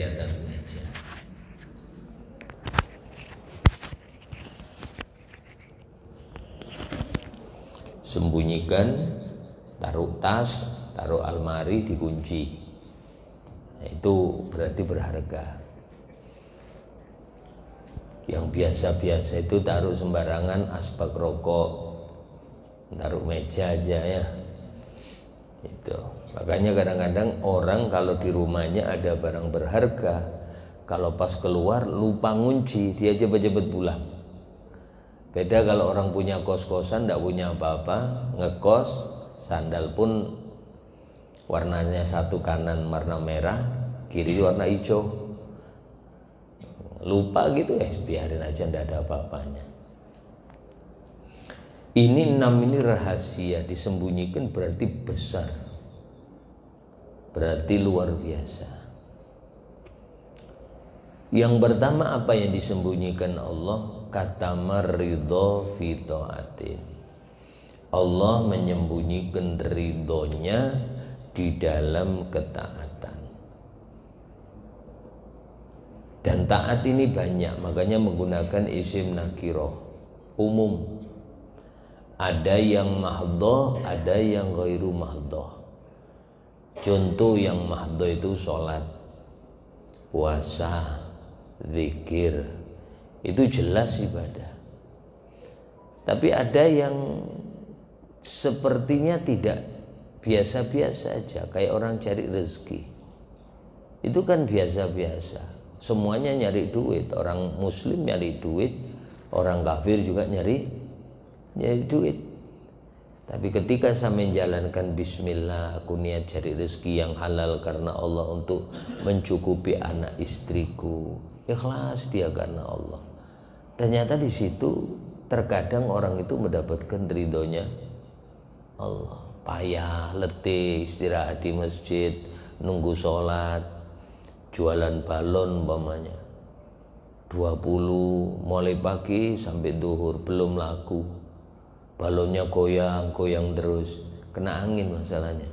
di atas meja. Sembunyikan, taruh tas, taruh almari, dikunci. Nah, itu berarti berharga. Yang biasa-biasa itu taruh sembarangan, asbak rokok, taruh meja aja ya. Itu. Makanya kadang-kadang orang kalau di rumahnya ada barang berharga, kalau pas keluar lupa ngunci, dia cepet-cepet pulang. Beda kalau orang punya kos-kosan, tidak punya apa-apa, ngekos, sandal pun warnanya satu kanan warna merah, kiri warna hijau. Lupa gitu ya, biarin aja, tidak ada apa-apanya. Ini 6 ini rahasia, disembunyikan berarti besar, berarti luar biasa. Yang pertama apa yang disembunyikan Allah? Katamar ridho fi taatin. Allah menyembunyikan ridhonya di dalam ketaatan. Dan taat ini banyak, makanya menggunakan isim nakiroh, umum. Ada yang mahdoh, ada yang ghairu mahdoh. Contoh yang mahdoh itu sholat, puasa, zikir, itu jelas ibadah. Tapi ada yang sepertinya tidak, biasa-biasa aja, kayak orang cari rezeki. Itu kan biasa-biasa, semuanya nyari duit. Orang muslim nyari duit, orang kafir juga nyari duit. Tapi ketika saya menjalankan bismillah, aku niat cari rezeki yang halal karena Allah untuk mencukupi anak istriku, ikhlas dia karena Allah. Ternyata di situ terkadang orang itu mendapatkan ridhonya Allah. Payah, letih, istirahat di masjid, nunggu sholat, jualan balon umpamanya 20 mulai pagi sampai duhur belum laku, balonnya goyang terus, kena angin masalahnya.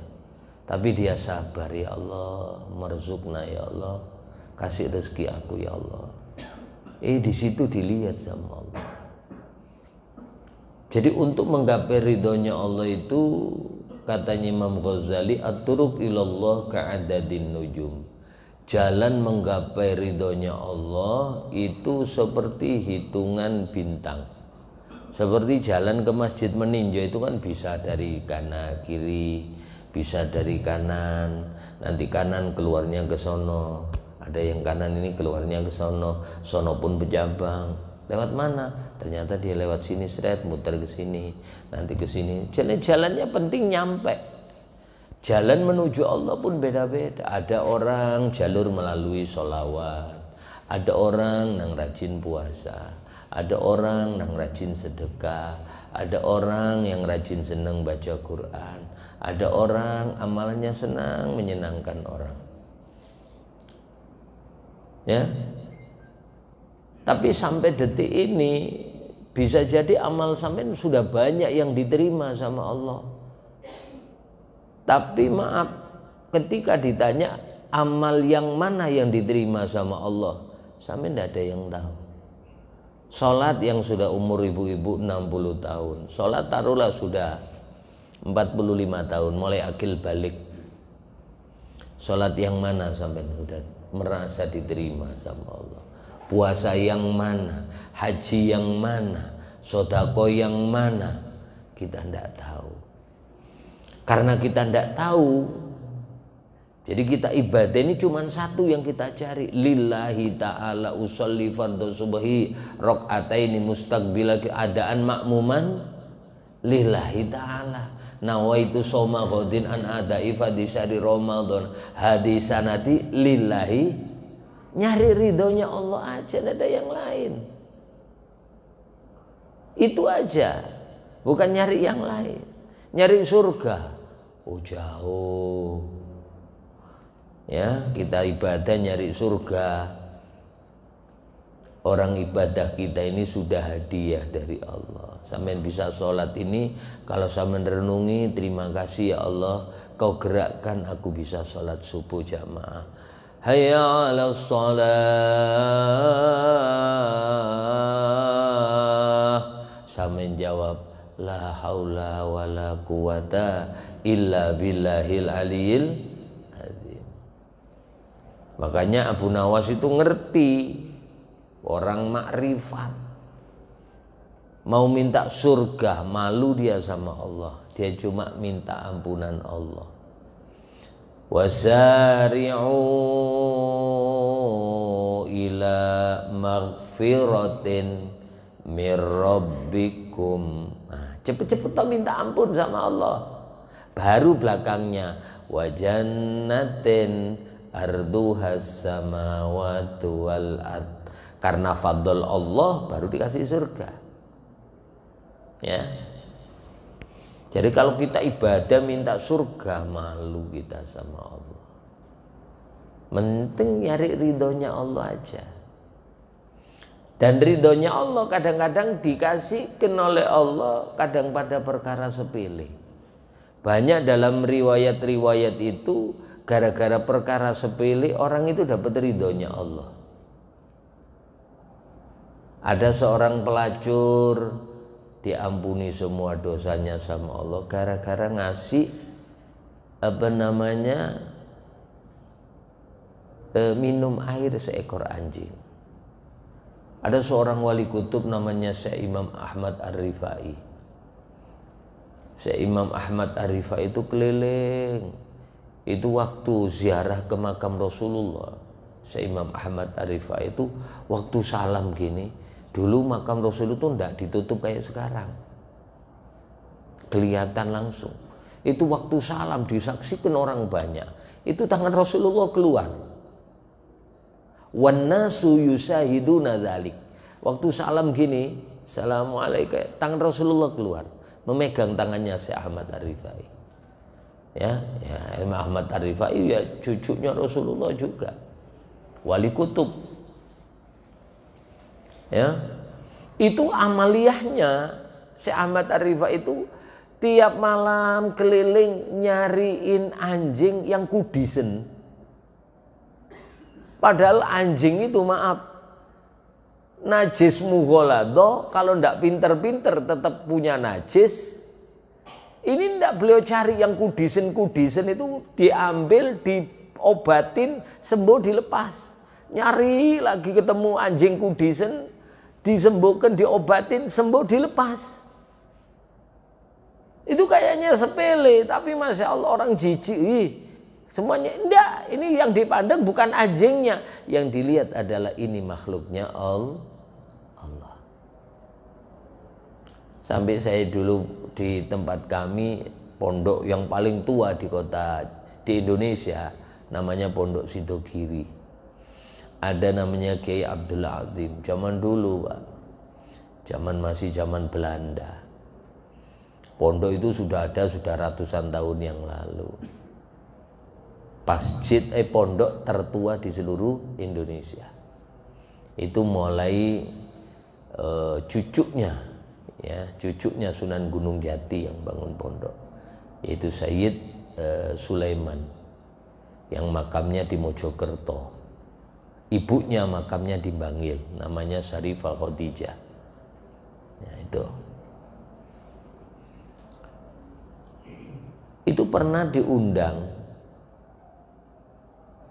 Tapi dia sabar, ya Allah, marzukna ya Allah, kasih rezeki aku ya Allah. Di situ dilihat sama Allah. Jadi untuk menggapai ridhonya Allah itu, katanya Imam Ghazali, at-turuq ilallah ka'adadin nujum. Jalan menggapai ridhonya Allah itu seperti hitungan bintang. Seperti jalan ke masjid meninjau itu kan bisa dari kanan kiri, bisa dari kanan, nanti kanan keluarnya ke sono. Ada yang kanan ini keluarnya ke sono, sono pun berjabang. Lewat mana? Ternyata dia lewat sini, seret, muter ke sini, nanti ke sini. Jalannya penting nyampe. Jalan menuju Allah pun beda-beda. Ada orang jalur melalui sholawat, ada orang yang rajin puasa, ada orang yang rajin sedekah, ada orang yang rajin senang baca Quran, ada orang amalnya senang menyenangkan orang. Ya, tapi sampai detik ini bisa jadi amal sampean sudah banyak yang diterima sama Allah. Tapi maaf, ketika ditanya amal yang mana yang diterima sama Allah, sampean tidak ada yang tahu. Sholat yang sudah umur ibu-ibu 60 tahun, sholat taruhlah sudah 45 tahun, mulai akil balik. Sholat yang mana sampean sudah merasa diterima sama Allah? Puasa yang mana? Haji yang mana? Sodako yang mana? Kita tidak tahu. Karena kita tidak tahu, jadi kita ibadah ini cuma satu yang kita cari. Lillahi ta'ala usolli fardhu subhi rok'ataini mustaqbila keadaan makmuman lillahi ta'ala. Nawaitu soma godin an adai fadisari Ramadan hadisanati lillahi. Nyari ridhonya Allah aja, tidak ada yang lain. Itu aja, bukan nyari yang lain. Nyari surga, jauh. Ya, kita ibadah nyari surga. Orang ibadah kita ini sudah hadiah dari Allah. Sampean bisa sholat ini, kalau sampean renungi, terima kasih ya Allah, kau gerakkan aku bisa sholat subuh jamaah. hayya 'alas shalah. Sampeyan jawab, la haula wala quwata illa billahil aliyil azim. Makanya Abu Nawas itu ngerti, orang makrifat, mau minta surga malu dia sama Allah, dia cuma minta ampunan Allah. Wasari'u ila maghfiratin mir rabbikum. Nah, cepet-cepet minta ampun sama Allah. Baru belakangnya wa jannatin arduhas samawati wal ard. Karena fadl Allah baru dikasih surga. Ya. Jadi kalau kita ibadah minta surga, malu kita sama Allah. Penting nyari ridhonya Allah aja. Dan ridhonya Allah kadang-kadang dikasihkan oleh Allah, kadang pada perkara sepele. Banyak dalam riwayat-riwayat itu gara-gara perkara sepele orang itu dapat ridhonya Allah. Ada seorang pelacur diampuni semua dosanya sama Allah gara-gara ngasih minum air seekor anjing. Ada seorang wali kutub namanya Syekh Imam Ahmad Ar-Rifai. Syekh Imam Ahmad Ar-Rifai itu keliling. Itu waktu ziarah ke makam Rasulullah. Syekh Imam Ahmad Ar-Rifai itu waktu salam gini. Dulu makam Rasul itu tidak ditutup kayak sekarang. Kelihatan langsung. Itu waktu salam disaksikan orang banyak. Itu tangan Rasulullah keluar. Wan nasu yusahiduna dzalik. Waktu salam gini, assalamualaikum, tangan Rasulullah keluar, memegang tangannya Syekh Ahmad Ar-Rifai. Ya, Imam Ahmad Ar-Rifai ya cucunya Rasulullah juga. Wali kutub. Ya. Itu amaliyahnya Syekh Ahmad Ar-Rifai itu tiap malam keliling nyariin anjing yang kudisen. Padahal anjing itu maaf najis mughaladzah, kalau ndak pinter-pinter tetap punya najis. Ini ndak beliau cari yang kudisen itu diambil, diobatin, sembuh, dilepas. Nyari lagi ketemu anjing kudisen, disembuhkan, diobatin, sembuh, dilepas. Itu kayaknya sepele, tapi Masya Allah orang jijik. Semuanya enggak, ini yang dipandang bukan anjingnya, yang dilihat adalah ini makhluknya Allah. Sampai saya dulu di tempat kami, pondok yang paling tua di kota di Indonesia, namanya Pondok Sidogiri. Ada namanya Kiai Abdul Azim, zaman dulu Pak, masih zaman Belanda. Pondok itu sudah ada ratusan tahun yang lalu. Pondok tertua di seluruh Indonesia. Itu mulai cucunya Sunan Gunung Jati yang bangun pondok, yaitu Sayyid Sulaiman, yang makamnya di Mojokerto. Ibunya makamnya di Bangil, namanya Syarifah Khadijah. Ya, itu pernah diundang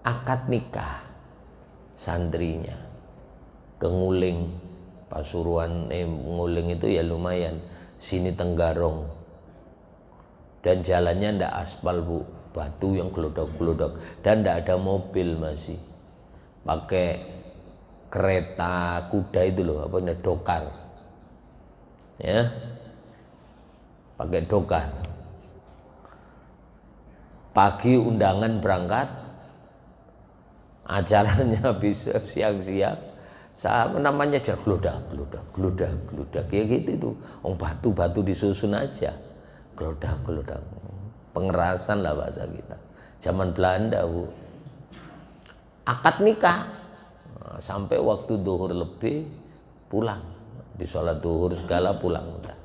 akad nikah santrinya ke Nguling, Pasuruan. Nguling itu ya lumayan, sini Tenggarong, dan jalannya ndak aspal Bu, batu yang gelodak-gelodak, dan ndak ada mobil, masih pakai kereta kuda itu loh, dokar ya, pakai dokar. Pagi undangan berangkat, acaranya bisa siang-siang, namanya aja geludak, ya gitu tuh. Batu-batu disusun aja, geludak. Pengerasan lah bahasa kita. Zaman Belanda Bu. Akad nikah, sampai waktu duhur lebih pulang, di sholat duhur segala pulang udah.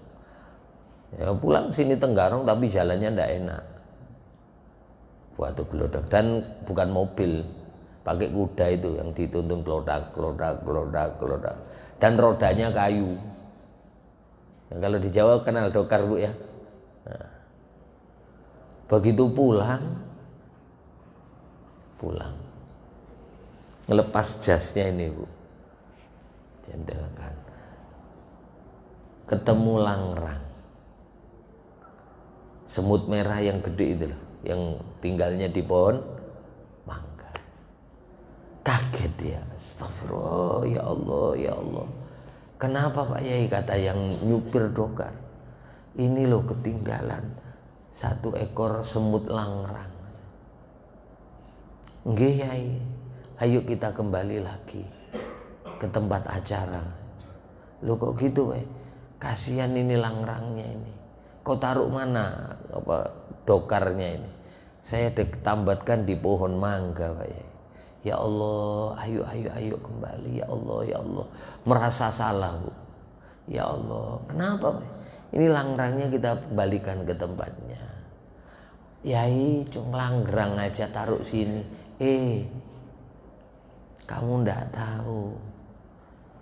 Ya pulang sini Tenggarong, tapi jalannya ndak enak. Batu geludak, dan bukan mobil. pakai kuda itu yang dituntun klodak klodak klodak klodak, dan rodanya kayu. Nah, kalau di Jawa kenal dokar Bu ya. Nah, begitu pulang ngelepas jasnya ini Bu, jendelkan, ketemu langrang, semut merah yang gede itu loh, yang tinggalnya di pohon mangga. Kaget dia, astagfirullah, ya Allah, ya Allah. Kenapa Pak Yai, kata yang nyupir dokar, ini loh ketinggalan 1 ekor semut langrang. Nggih Yai, ayo kita kembali lagi ke tempat acara. Loh kok gitu Pak? Kasihan ini langrangnya ini. Kau taruh mana dokarnya ini? Saya ditambatkan di pohon mangga Pak Yai. Ya Allah, ayo kembali. Ya Allah, ya Allah. Merasa salah Bu. Ya Allah, kenapa Pak? Ini langrangnya kita kembalikan ke tempatnya. Yai, cuma langgrang aja taruh sini. Kamu ndak tahu.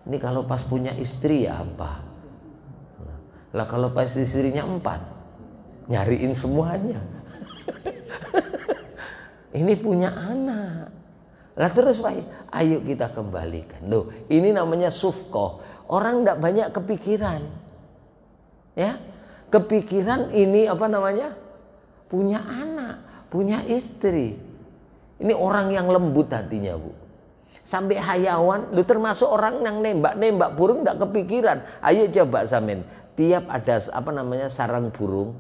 Ini kalau pas punya istri ya apa? Lah kalau pas istrinya 4, nyariin semuanya. Ini punya anak. Lah terus Pak, ayo kita kembalikan. Loh, ini namanya sufqah. Orang ndak banyak kepikiran. Ya, kepikiran ini apa namanya? Punya anak, punya istri. Ini orang yang lembut hatinya Bu. Sampai hayawan, lu termasuk orang yang nembak burung ndak kepikiran. Ayo coba samin. Tiap ada apa namanya sarang burung,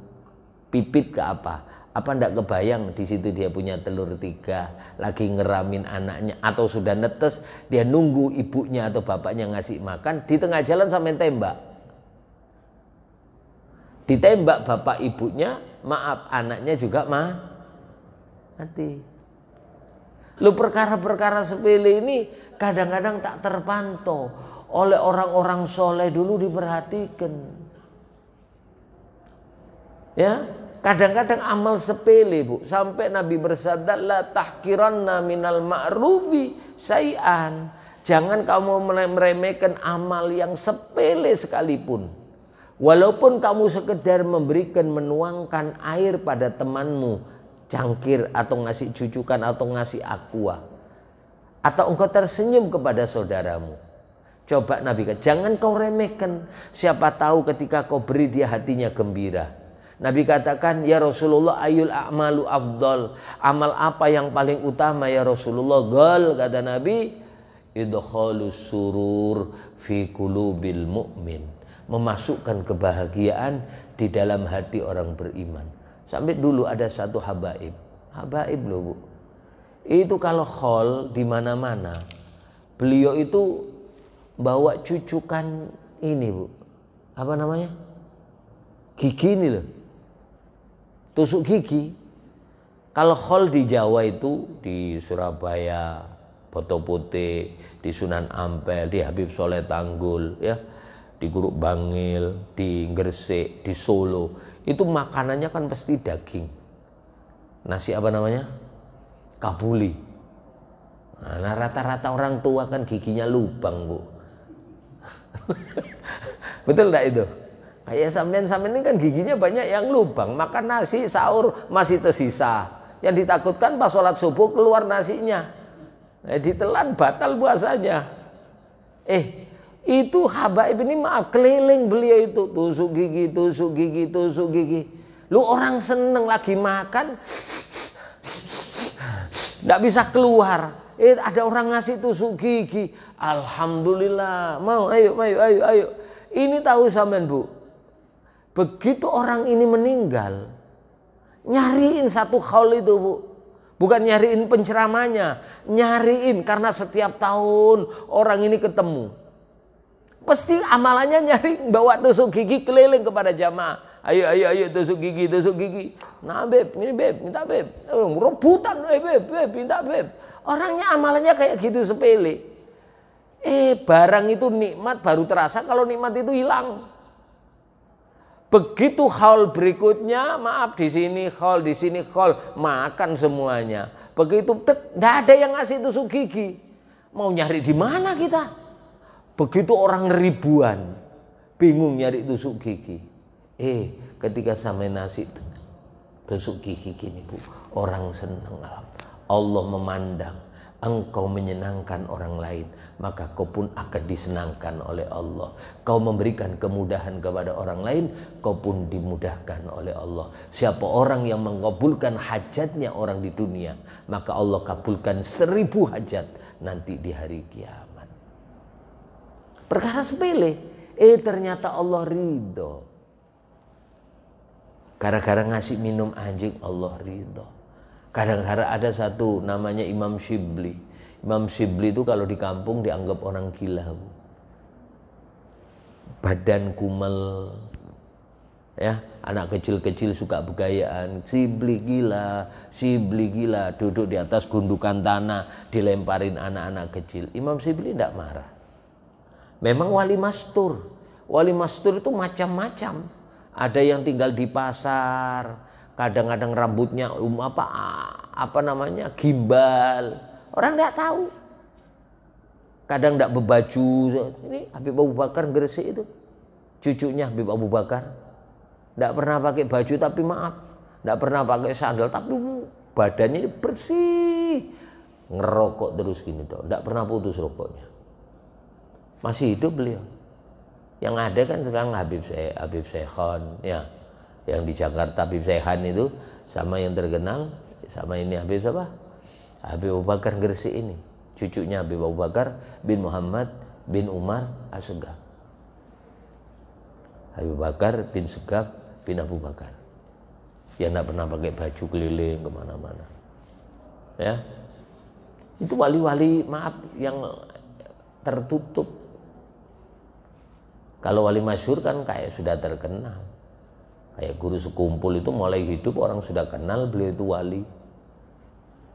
pipit ke apa ndak kebayang di situ dia punya telur 3, lagi ngeramin anaknya atau sudah netes, dia nunggu ibunya atau bapaknya ngasih makan, di tengah jalan sampai tembak. Ditembak bapak ibunya, maaf anaknya juga mati. Lu perkara-perkara sepele ini kadang-kadang tak terpantau oleh orang-orang soleh dulu, diperhatikan. Ya, kadang-kadang amal sepele Bu, sampai Nabi bersabda la tahkiranna minal ma'rufi syai'an. Jangan kamu meremehkan amal yang sepele sekalipun. Walaupun kamu sekedar memberikan, menuangkan air pada temanmu, cangkir atau ngasih cucukan atau ngasih aqua, atau engkau tersenyum kepada saudaramu. Coba Nabi kata, jangan kau remehkan. Siapa tahu ketika kau beri dia hatinya gembira. Nabi katakan, ya Rasulullah ayul a'malu afdal. Amal apa yang paling utama ya Rasulullah? Gal, kata Nabi, idkhalus surur fi qulubil mu'min. Memasukkan kebahagiaan di dalam hati orang beriman. Sampai dulu ada satu habaib loh Bu. Itu kalau khol di mana-mana, beliau itu bawa cucukan ini Bu. Apa namanya? Gigi ini loh. Tusuk gigi. Kalau khol di Jawa itu, di Surabaya, Boto Putih, di Sunan Ampel, di Habib Soleh Tanggul, ya, di Guruk Bangil, di Gresik, di Solo, itu makanannya kan pasti daging. Nasi apa namanya? Kabuli. Nah, rata-rata orang tua kan giginya lubang Bu. Betul enggak itu? Kayak sampean ini kan giginya banyak yang lubang. Makan nasi sahur masih tersisa. Yang ditakutkan pas sholat subuh keluar nasinya. Ditelan batal puasanya. Itu habaib ini maaf keliling beliau itu. Tusuk gigi, tusuk gigi, tusuk gigi. Lu orang seneng lagi makan, nggak bisa keluar. Ada orang ngasih tusuk gigi. Alhamdulillah. Mau, ayo. Ini tahu sampean Bu. Begitu orang ini meninggal, nyariin satu haul itu Bu. Bukan nyariin penceramanya, nyariin karena setiap tahun orang ini ketemu. Pasti amalannya nyari bawa tusuk gigi keliling kepada jamaah. Ayo tusuk gigi. Nah beb, ini beb, minta beb. Rebutan, beb, minta beb. Orangnya amalannya kayak gitu sepele. Barang itu nikmat baru terasa kalau nikmat itu hilang. Begitu haul berikutnya, maaf di sini haul, di sini haul, makan semuanya. Begitu tidak ada yang ngasih tusuk gigi. Mau nyari di mana kita? Begitu orang ribuan, bingung nyari tusuk gigi. Ketika sampai nasi tusuk gigi gini Bu, orang senang. Allah memandang engkau menyenangkan orang lain, maka kau pun akan disenangkan oleh Allah. Kau memberikan kemudahan kepada orang lain, kau pun dimudahkan oleh Allah. Siapa orang yang mengabulkan hajatnya orang di dunia, maka Allah kabulkan 1000 hajat nanti di hari kiamat. Perkara sepele, ternyata Allah ridho. Gara-gara ngasih minum anjing Allah ridho. Kadang-kadang ada satu namanya Imam Shibli. Imam Shibli itu kalau di kampung dianggap orang gila, Bu. Badan kumel, ya, anak kecil-kecil suka begayaan. Shibli gila, duduk di atas gundukan tanah, dilemparin anak-anak kecil. Imam Shibli tidak marah. Memang wali mastur. Wali mastur itu macam-macam. Ada yang tinggal di pasar. Kadang-kadang rambutnya gimbal, orang tidak tahu. Kadang tidak berbaju. Ini Habib Abu Bakar Gresik itu, cucunya Habib Abu Bakar, tidak pernah pakai baju tapi maaf, tidak pernah pakai sandal tapi badannya bersih, ngerokok terus gini dong, tidak pernah putus rokoknya, masih hidup beliau. Yang ada kan sekarang Habib Syekhon, ya. Yang di Jakarta Habib Syekhan itu sama yang terkenal sama ini Habib siapa? Habib Abu Bakar Gresik ini, cucunya Habib Abu Bakar bin Muhammad bin Umar Assegaf. Habib Bakar bin Segaf bin Abu Bakar, yang tidak pernah pakai baju keliling kemana-mana, ya. Itu wali-wali maaf yang tertutup. Kalau wali masyhur kan kayak sudah terkenal. Kayak guru sekumpul itu mulai hidup orang sudah kenal beliau itu wali,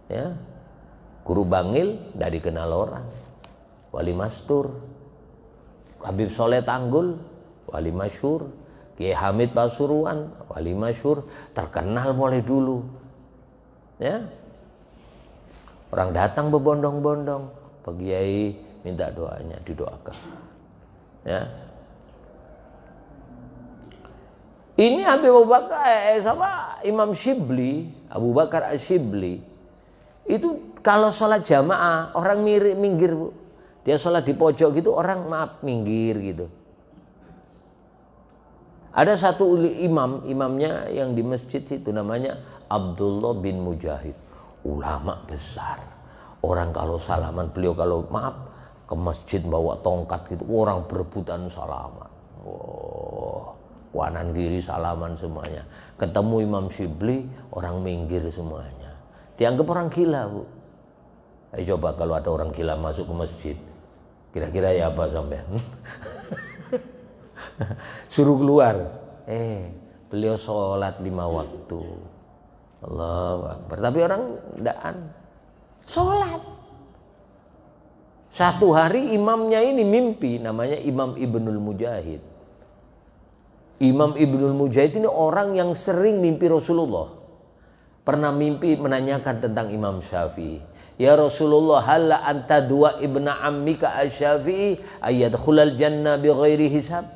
ya. Guru Bangil tidak dikenal orang, wali mastur. Habib Soleh Tanggul, wali masyhur. Kiai Hamid Pasuruan, wali masyhur, terkenal mulai dulu, ya. Orang datang berbondong-bondong, Pak Kiai minta doanya, didoakan, ya. Ini Habib Abu Bakar sama Imam Shibli, Abu Bakar Asyibli. Itu kalau sholat jamaah orang minggir, Bu. Dia sholat di pojok gitu, orang maaf minggir gitu. Ada satu imamnya yang di masjid itu namanya Abdullah bin Mujahid, ulama besar. Orang kalau salaman, beliau kalau maaf ke masjid bawa tongkat gitu, orang berebutan salaman. Kanan kiri salaman semuanya. Ketemu Imam Shibli, orang minggir semuanya. Dianggap orang gila, Bu. Ayo coba kalau ada orang gila masuk ke masjid, kira-kira ya apa sampean? Suruh keluar. Beliau sholat 5 waktu. Allahu Akbar. Tapi orang ndaan sholat. Satu hari imamnya ini mimpi, namanya Imam Ibnul Mujahid. Imam Ibnul Mujahid ini orang yang sering mimpi Rasulullah. Pernah mimpi menanyakan tentang Imam Syafi'i. Ya Rasulullah, halla anta dua ibna ammika asy-Syafi'i ayadkhulal jannah bighairi hisab.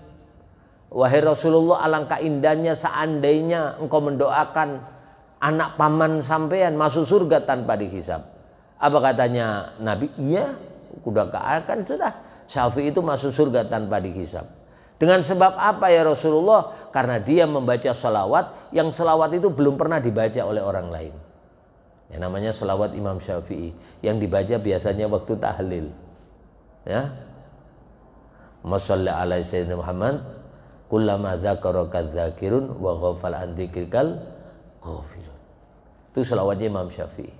Wahai Rasulullah, alangkah indahnya seandainya engkau mendoakan anak paman sampean masuk surga tanpa dihisab. Apa katanya Nabi? Iya, udah akan sudah. Syafi'i itu masuk surga tanpa dihisab. Dengan sebab apa ya Rasulullah? Karena dia membaca salawat yang salawat itu belum pernah dibaca oleh orang lain. Yang namanya salawat Imam Syafi'i yang dibaca biasanya waktu tahlil. Ya. Masalla ala sayyidina Muhammad kullama dzakaraka dzakirun wa ghafal an dzikrikal ghafilun. Itu salawatnya Imam Syafi'i.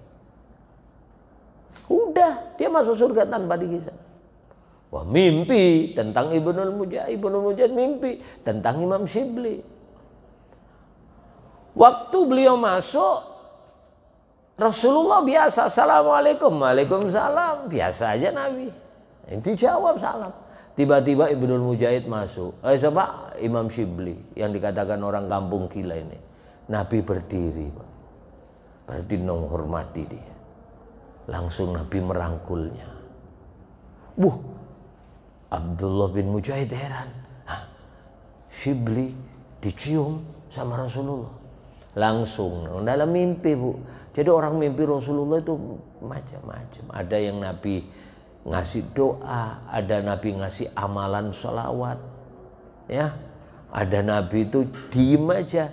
Udah, dia masuk surga tanpa dihisab. Wah, mimpi tentang Ibnul Mujahid mimpi tentang Imam Shibli. Waktu beliau masuk, Rasulullah biasa, assalamualaikum, waalaikumsalam, biasa aja Nabi. Dijawab salam. Tiba-tiba Ibnul Mujahid masuk. Siapa? Imam Syibli yang dikatakan orang kampung gila ini. Nabi berdiri, Pak. Berarti menghormati dia. Langsung Nabi merangkulnya. Abdullah bin Mujahid heran. Syibli dicium sama Rasulullah. Langsung dalam mimpi, Bu. Jadi orang mimpi Rasulullah itu macam-macam. Ada yang Nabi ngasih doa, ada Nabi ngasih amalan sholawat, ya, ada Nabi itu diem aja,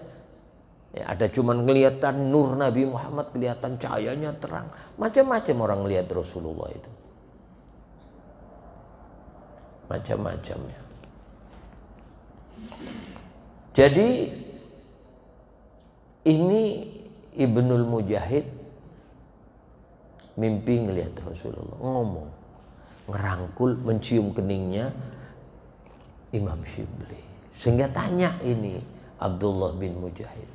ya, ada cuman kelihatan nur Nabi Muhammad, kelihatan cahayanya terang, macam-macam orang lihat Rasulullah itu, macam-macam ya. Jadi ini Ibnul Mujahid mimpi ngelihat Rasulullah, ngomong, ngerangkul, mencium keningnya Imam Syibli. Sehingga tanya ini Abdullah bin Mujahid,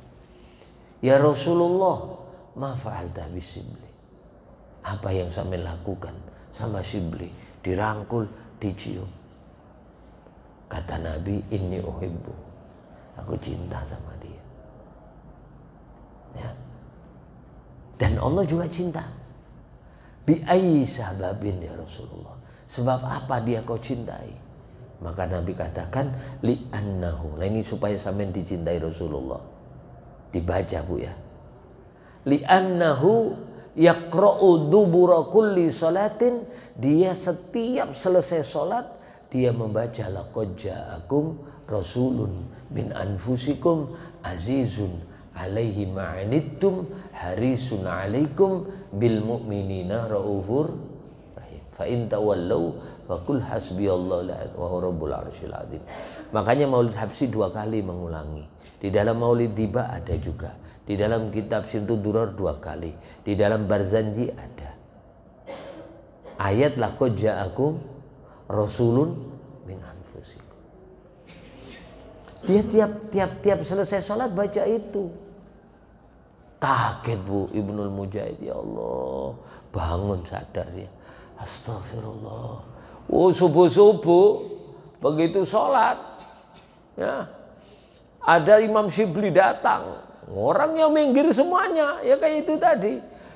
ya Rasulullah, ma fa'alta bi Syibli? Apa yang saya lakukan sama Syibli? Dirangkul, dicium. Kata Nabi, inni uhibbu, aku cinta sama dia. Ya. Dan Allah juga cinta. Bi ayyi sababin ya Rasulullah? Sebab apa dia kau cintai? Maka Nabi katakan li annahu. Nah ini supaya sampean dicintai Rasulullah. Dibaca, Bu, ya. Li annahu yaqra'u dubura kulli salatin. Dia setiap selesai salat dia membaca laqad ja'akum rasulun min anfusikum azizun alaihi ma'anittum harisun alaikum bil mu'minina raufur rahim. Fa in tawallau faqul hasbiyallahu la ilaha wa huwa rabbul arsyil azim. Makanya Maulid Habsyi 2 kali mengulangi. Di dalam Maulid Tiba ada juga. Di dalam kitab Syimtud Durar 2 kali. Di dalam Barzanji ada. Ayat laqad ja'akum rasulun min anfusikum. Dia tiap selesai salat baca itu. Kaget, Bu, Ibnul Mujahid, ya Allah, bangun sadar dia. Astagfirullah. Subuh-subuh begitu sholat, ya, ada Imam Syibli datang, orangnya minggir semuanya, ya kayak itu tadi.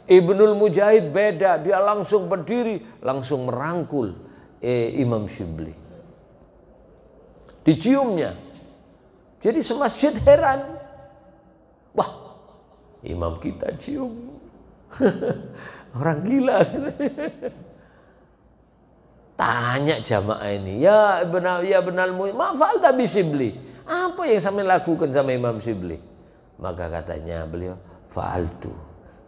Ibnul Mujahid beda, dia langsung berdiri, langsung merangkul Imam Syibli, diciumnya. Jadi semasjid heran, wah, imam kita cium. Orang gila. Tanya jamaah ini, ya benar ma fa'alta bi Syibli? Apa yang sampai lakukan sama Imam Syibli? Maka katanya beliau, fa'altu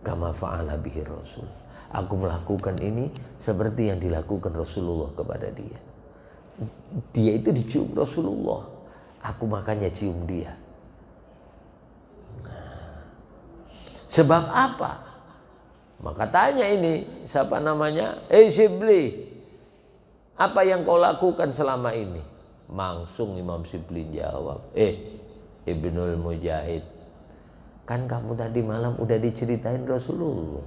kama fa'ala bihi Rasul. Aku melakukan ini seperti yang dilakukan Rasulullah kepada dia. Dia itu dicium Rasulullah, aku makanya cium dia. Sebab apa? Maka tanya ini, siapa namanya? Syibli, apa yang kau lakukan selama ini? Langsung Imam Syibli jawab, Ibnul Mujahid, kan kamu tadi malam udah diceritain Rasulullah.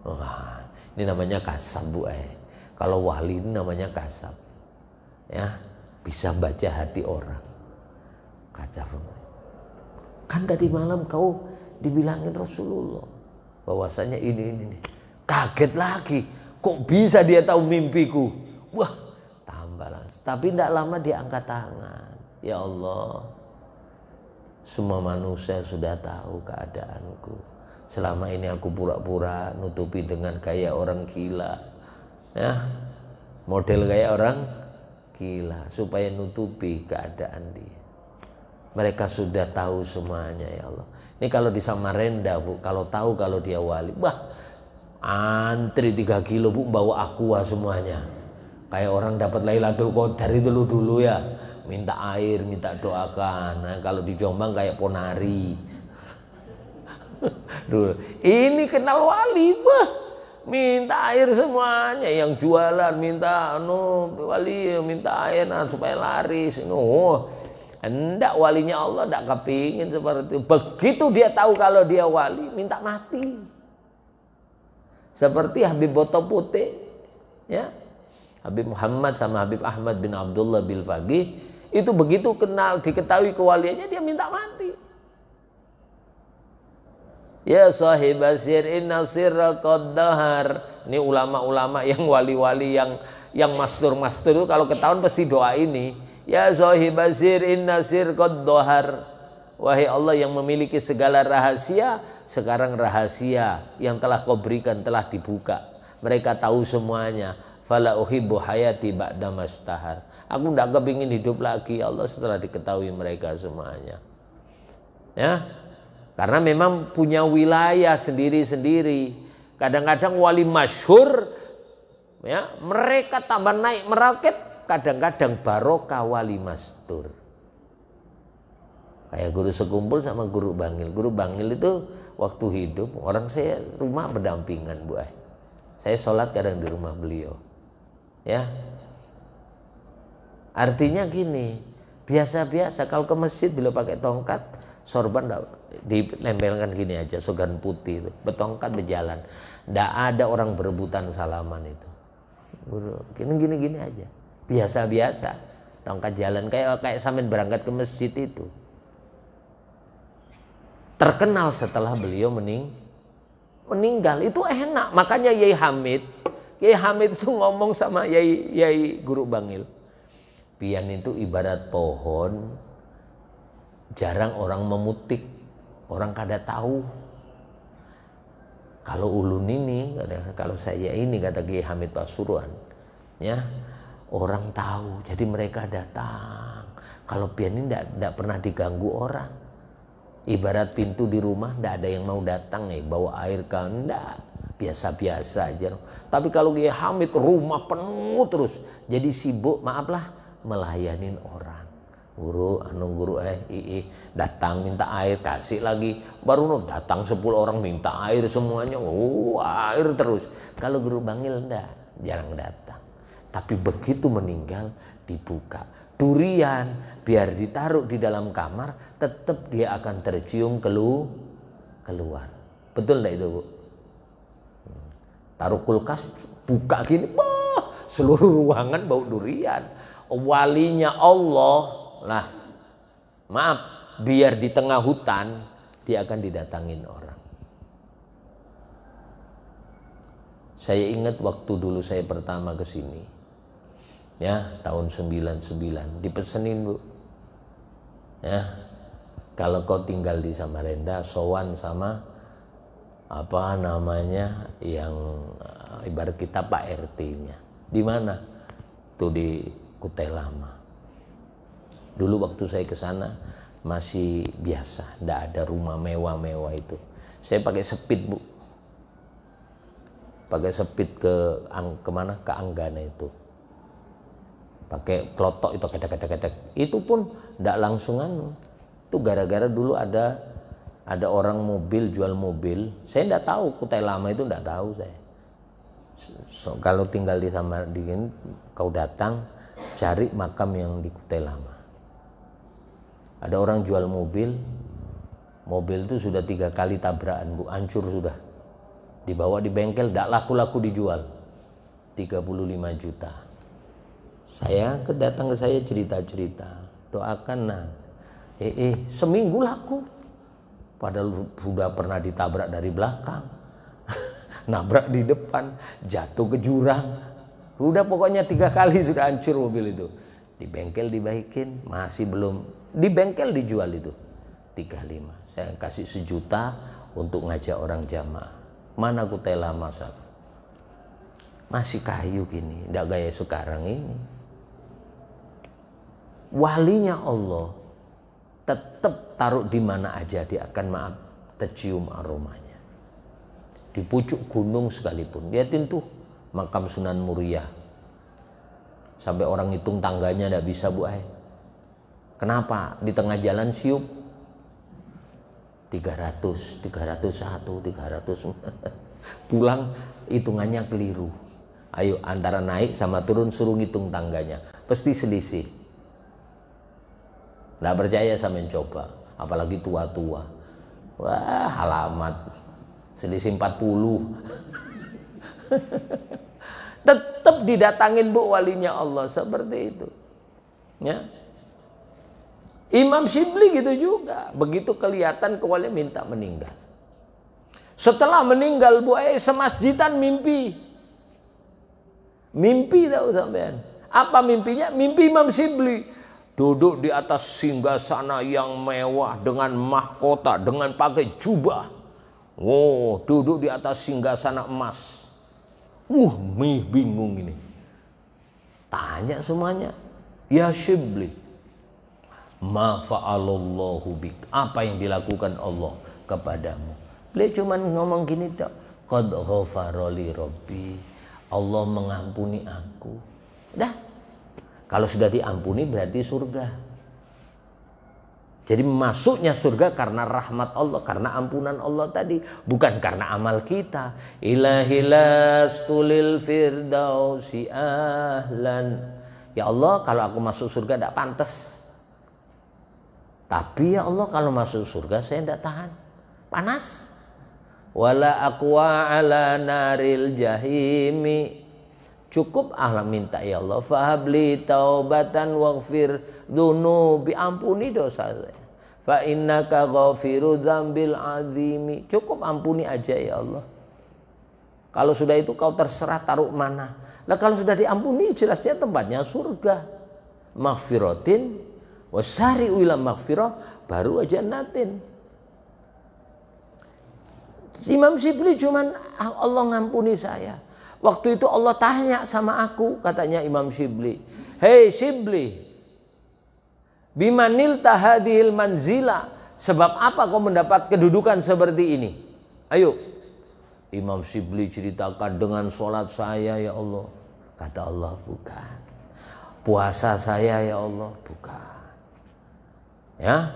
Wah, ini namanya kasab, Bu. Kalau wali ini namanya kasab. Ya, bisa baca hati orang. Kasab. Kan tadi malam kau dibilangin Rasulullah bahwasanya ini. Kaget lagi, kok bisa dia tahu mimpiku? Wah, tambah langsung. Tapi tidak lama dia angkat tangan. Ya Allah, semua manusia sudah tahu keadaanku. Selama ini aku pura-pura nutupi dengan gaya orang gila, ya, model gaya orang gila, supaya nutupi keadaan dia. Mereka sudah tahu semuanya, ya Allah. Ini kalau di Samarinda, Bu, kalau tahu kalau dia wali, wah, antri 3 kilo, Bu, bawa aqua semuanya. Kayak orang dapat Lailatul Qadar itu dulu ya, minta air, minta doakan. Nah, kalau di Jombang kayak ponari. Dulu. Ini kenal wali, bah, minta air semuanya. Yang jualan minta wali minta air supaya laris. Enggak, walinya Allah enggak kepingin seperti itu. Begitu dia tahu kalau dia wali, minta mati. Seperti Habib Boto Putih, ya. Habib Muhammad sama Habib Ahmad bin Abdullah bil Faqih, itu begitu kenal, diketahui kewaliannya, dia minta mati. Ya sahibas sir inna sirra qad dahar. Ini ulama-ulama yang wali-wali yang mastur-mastur itu kalau ketahuan pasti doa ini. Ya sahibas sir inna sir qad dahar. Wahai Allah yang memiliki segala rahasia, sekarang rahasia yang telah kau berikan telah dibuka. Mereka tahu semuanya. Fala uhibbu hayati ba'da mastahar. Aku tidak kepingin hidup lagi ya Allah setelah diketahui mereka semuanya. Ya. Karena memang punya wilayah sendiri-sendiri. Kadang-kadang wali masyhur, ya, mereka tambah naik merakit, kadang-kadang barokah wali mastur. Kayak guru sekumpul sama guru bangil. Guru bangil itu waktu hidup, orang saya rumah berdampingan, Bu. Saya sholat kadang di rumah beliau. Ya. Artinya gini, biasa-biasa kalau ke masjid beliau pakai tongkat, sorban dilempelkan gini aja, sorban putih itu, bertongkat berjalan. Nggak ada orang berebutan salaman itu. Gini aja, biasa-biasa, tongkat jalan kayak sampean berangkat ke masjid itu. Terkenal setelah beliau meninggal, itu enak. Makanya Yai Hamid itu ngomong sama Yai Guru Bangil, pian itu ibarat pohon, jarang orang memutik, orang kada tahu. Kalau ulun ini, kalau saya ini, kata Kiai Hamid Pasuruan, ya, orang tahu, jadi mereka datang. Kalau pian ini tidak pernah diganggu orang. Ibarat pintu di rumah, tidak ada yang mau datang nih, bawa air kan, enggak, biasa-biasa aja. Tapi kalau Kiai Hamid rumah penuh terus, jadi sibuk, maaflah, melayanin orang. Guru datang minta air, kasih lagi, baru datang 10 orang minta air semuanya, air terus. Kalau Guru Bangil enggak, jarang datang. Tapi begitu meninggal dibuka. Durian biar ditaruh di dalam kamar, tetap dia akan tercium keluar. Betul enggak itu, Bu? Taruh kulkas, buka gini, seluruh ruangan bau durian. Walinya Allah lah, maaf, biar di tengah hutan dia akan didatangin orang. Saya ingat waktu dulu saya pertama ke sini, ya, tahun 99, dipesenin, Bu, ya, kalau kau tinggal di Samarinda, sowan sama apa namanya yang ibarat kita Pak RT-nya. Di mana? Tuh di Kutai Lama. Dulu waktu saya ke sana masih biasa, tidak ada rumah mewah-mewah itu. Saya pakai sepit, Bu. Pakai sepit kemana? Ke Anggana itu. Pakai klotok itu, ketek-ketek. Itu pun tidak langsungan. Itu gara-gara dulu ada orang mobil, jual mobil. Saya tidak tahu, Kutai Lama itu tidak tahu saya. Kalau tinggal di Samarinda, kau datang, cari makam yang di Kutai Lama. Ada orang jual mobil itu sudah 3 kali tabrakan, Bu, hancur sudah. Dibawa di bengkel, tidak laku-laku dijual. 35 juta. Saya datang ke saya cerita-cerita, doakan, nah, seminggu laku. Padahal sudah pernah ditabrak dari belakang, nabrak di depan, jatuh ke jurang. Udah pokoknya 3 kali sudah hancur mobil itu. Di bengkel dibaikin, masih belum. Di bengkel dijual itu 35. Saya kasih 1 juta untuk ngajak orang jamaah. Mana Kutai Lama, Sat? Masih kayu gini, tidak gaya sekarang ini. Walinya Allah tetap taruh di mana aja dia akan tercium aromanya. Di pucuk gunung sekalipun. Lihatin tuh makam Sunan Muria. Sampai orang hitung tangganya tidak bisa, Bu. Kenapa? Di tengah jalan siup 300, 301, 300. Pulang hitungannya keliru. Ayo antara naik sama turun suruh ngitung tangganya. Pasti selisih. Nggak percaya sama mencoba. Apalagi tua-tua. Wah, alamat. Selisih 40. tetap didatangin bu walinya Allah, seperti itu. Ya. Imam Syibli gitu juga, begitu kelihatan kewalian minta meninggal. Setelah meninggal bu semasjidan mimpi tahu sampean. Apa mimpinya? Mimpi Imam Syibli duduk di atas singgasana yang mewah dengan mahkota, dengan pakai jubah. Oh, duduk di atas singgasana emas. Bingung ini. Tanya semuanya, ya Syibli, ma fa'alallahu bik, apa yang dilakukan Allah kepadamu? Beliau cuma ngomong gini tak, qad ghafara li rabbi, Allah mengampuni aku. Dah, kalau sudah diampuni berarti surga. Jadi masuknya surga karena rahmat Allah, karena ampunan Allah tadi, bukan karena amal kita. Ilahilastulil firdausi ahlan. Ya Allah, kalau aku masuk surga tidak pantas. Tapi ya Allah, kalau masuk surga saya tidak tahan, panas. Wala aqwa ala naril jahimi. Cukup Allah minta, ya Allah, fahabli taubatan waghfir dzunubi, ampuni dosa saya. Fa innaka ghafiru dzambil azimi. Cukup ampuni aja ya Allah. Kalau sudah itu kau terserah taruh mana. Nah kalau sudah diampuni jelasnya tempatnya surga. Maghfiratin wasari'u ila maghfirah, baru aja jannatin. Imam Syibli cuman Allah ngampuni saya. Waktu itu Allah tanya sama aku, katanya Imam Syibli, hei Syibli, bimanil tahadil manzila, sebab apa kau mendapat kedudukan seperti ini? Ayo. Imam Syibli ceritakan, dengan sholat saya ya Allah. Kata Allah, bukan. Puasa saya ya Allah, bukan. Ya,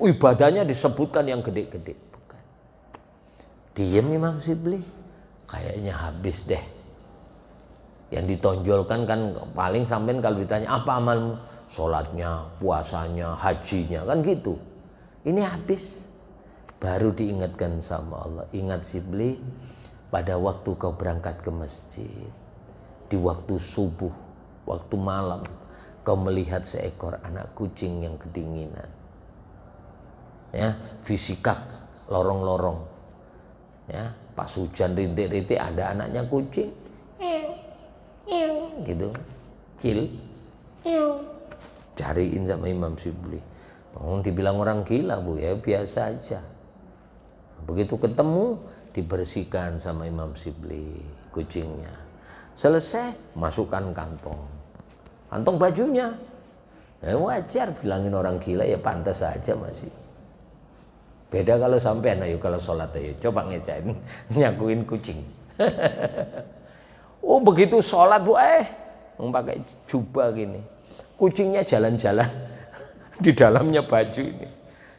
ibadahnya disebutkan yang gede-gede, bukan. Diam Imam Syibli. Kayaknya habis deh. Yang ditonjolkan kan paling sampean kalau ditanya apa amalmu, sholatnya, puasanya, hajinya, kan gitu. Ini habis. Baru diingatkan sama Allah, ingat Syibli, pada waktu kau berangkat ke masjid, di waktu subuh, waktu malam, kau melihat seekor anak kucing yang kedinginan. Ya, fisikak, lorong-lorong. Ya, pas hujan rintik-rintik ada anaknya kucing, gitu, cil, cariin sama Imam Syibli. Dibilang orang gila bu, ya biasa aja. Begitu ketemu dibersihkan sama Imam Syibli kucingnya. Selesai masukkan kantong bajunya. Ya wajar, bilangin orang gila ya pantas saja masih. Beda kalau sampean, ayo kalau sholat ayo coba ngecain nyakuin kucing. Oh begitu sholat bu, pakai jubah gini, kucingnya jalan-jalan di dalamnya baju ini.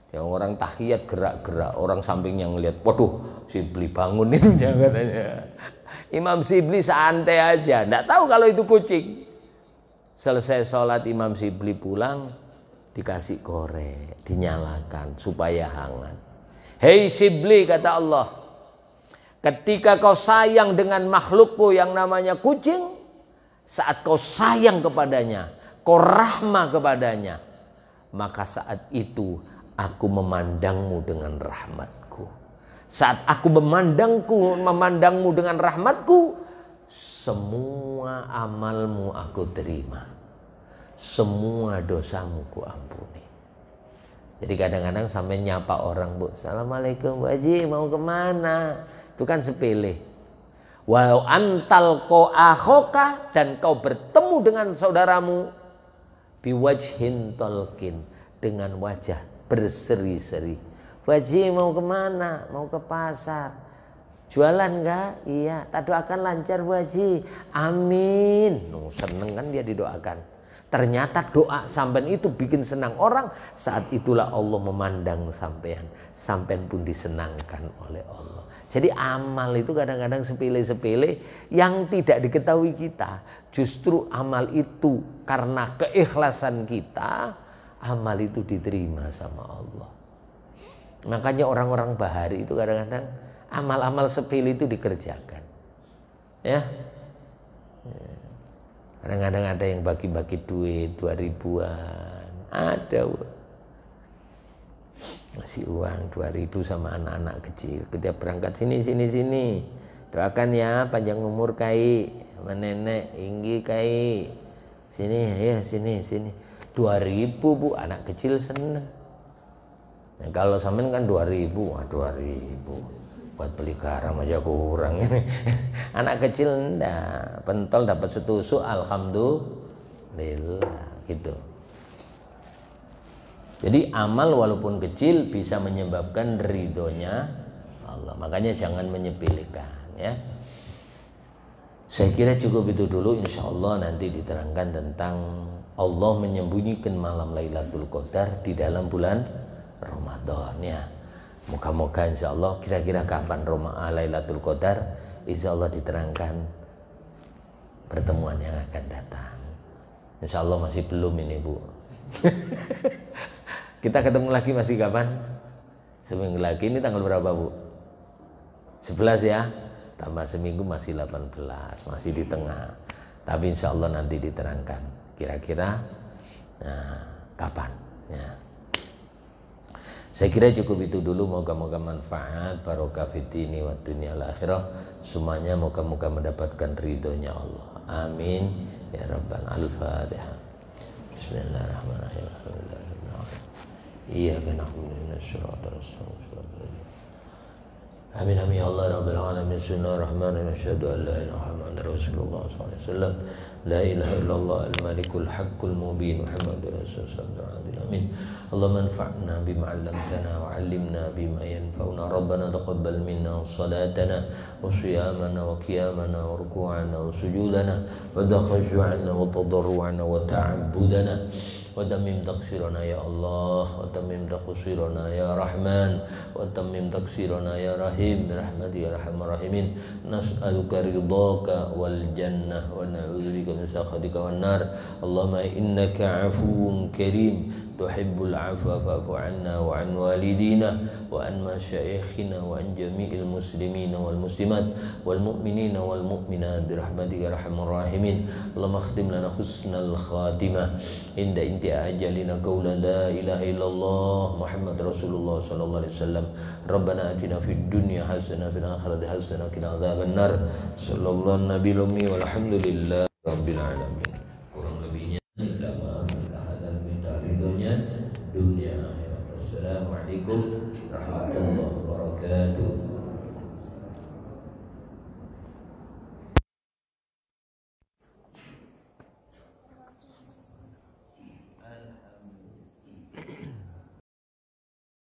Yang orang tahiyat gerak-gerak, orang samping yang ngeliat, waduh Syibli bangun itu katanya. Imam Syibli santai aja, nggak tahu kalau itu kucing. Selesai sholat Imam Syibli pulang, dikasih korek, dinyalakan supaya hangat. Hei Syibli, kata Allah, ketika kau sayang dengan makhlukku yang namanya kucing, saat kau sayang kepadanya, kau rahmah kepadanya, maka saat itu aku memandangmu dengan rahmatku. Saat aku memandangmu dengan rahmatku, semua amalmu aku terima, semua dosamu ku ampuni. Jadi kadang-kadang sampai nyapa orang, bu, assalamualaikum Bu Haji, mau kemana? Itu kan sepele. Wa antal ko akhoka, dan kau bertemu dengan saudaramu, biwajhin tolkin, dengan wajah berseri-seri. Bu Haji mau kemana? Mau ke pasar. Jualan enggak? Iya. Tak doakan lancar Bu Haji. Amin. Seneng kan dia didoakan. Ternyata doa sampean itu bikin senang orang. Saat itulah Allah memandang sampean. Sampean pun disenangkan oleh Allah. Jadi amal itu kadang-kadang sepele-sepele yang tidak diketahui kita. Justru amal itu karena keikhlasan kita, amal itu diterima sama Allah. Makanya orang-orang bahari itu kadang-kadang amal-amal sepele itu dikerjakan. Ya. Kadang-kadang ada yang bagi-bagi duit 2000-an. Ada. Ngasih uang 2000 sama anak-anak kecil. Ketika berangkat sini. Doakan ya panjang umur kai, sama nenek Inggi kai. Sini ya, sini. 2000 Bu, anak kecil seneng. Nah, kalau sampean kan 2000, 2000 buat beli garam aja kurang ini. Anak kecil enggak, pentol dapat setusuk alhamdulillah gitu. Jadi amal walaupun kecil bisa menyebabkan ridhonya Allah. Makanya jangan menyepelekan ya. Saya kira cukup itu dulu, insya Allah nanti diterangkan tentang Allah menyembunyikan malam Lailatul Qadar di dalam bulan Ramadan ya. Moga-moga insya Allah kira-kira kapan Lailatul Qadar, insya Allah diterangkan pertemuan yang akan datang. Insya Allah masih belum ini Bu. Kita ketemu lagi masih kapan? Seminggu lagi, ini tanggal berapa Bu? 11 ya, tambah seminggu masih 18, masih di tengah. Tapi insya Allah nanti diterangkan kira-kira kapan ya. Saya kira cukup itu dulu, moga-moga manfaat, barokah fitini wa dunya akhirah. Semuanya moga-moga mendapatkan ridhonya Allah. Amin ya rabbal al-Fatihah. Bismillahirrahmanirrahim. Iyyaka na'budu wa iyyaka nasta'in. Amin amin ya Allah rabbil alamin. Bismillahirrahmanirrahim. Asyhadu an la ilaha illallah Rasulullah sallallahu alaihi wasallam. La ilaha illallah al-malikul haqqul mubin Muhammadur rasulullah. Amin. Allahumma anfa'na bima 'allamtana wa 'allimna bima yanfa'una. Rabbana taqabbal minna salatana wa siyamana wa qiyamana wa ruku'ana wa sujudana wa khushu'ana wa tadarru'ana wa ta'abbudana. وتمم تقصيرنا يا الله وتمم تقصيرنا يا رحمن وتمم تقصيرنا يا رحيم برحمتك يا ارحم الراحمين نسألك رضاك والجنة ونعوذ بك من سخطك والنار اللهم إنك عفو كريم تحب العفو فاعف عنا وعن والدينا وعن مشايخنا وعن جميع المسلمين والمسلمات والمؤمنين والمؤمنات برحمتك يا ارحم الراحمين اللهم اختم لنا حسن الخاتمة عند انتهاء أجلنا قولا لا إله إلا الله محمد رسول الله صلى الله عليه وسلم ربنا آتنا في الدنيا حسنة في الآخرة حسنة وقنا عذاب النار صلى الله النبي الأمي والحمد لله رب العالمين. Kurang lebihnya minta maaf, minta ridhonya dunia akhirat. Assalamualaikum warahmatullahi wabarakatuh.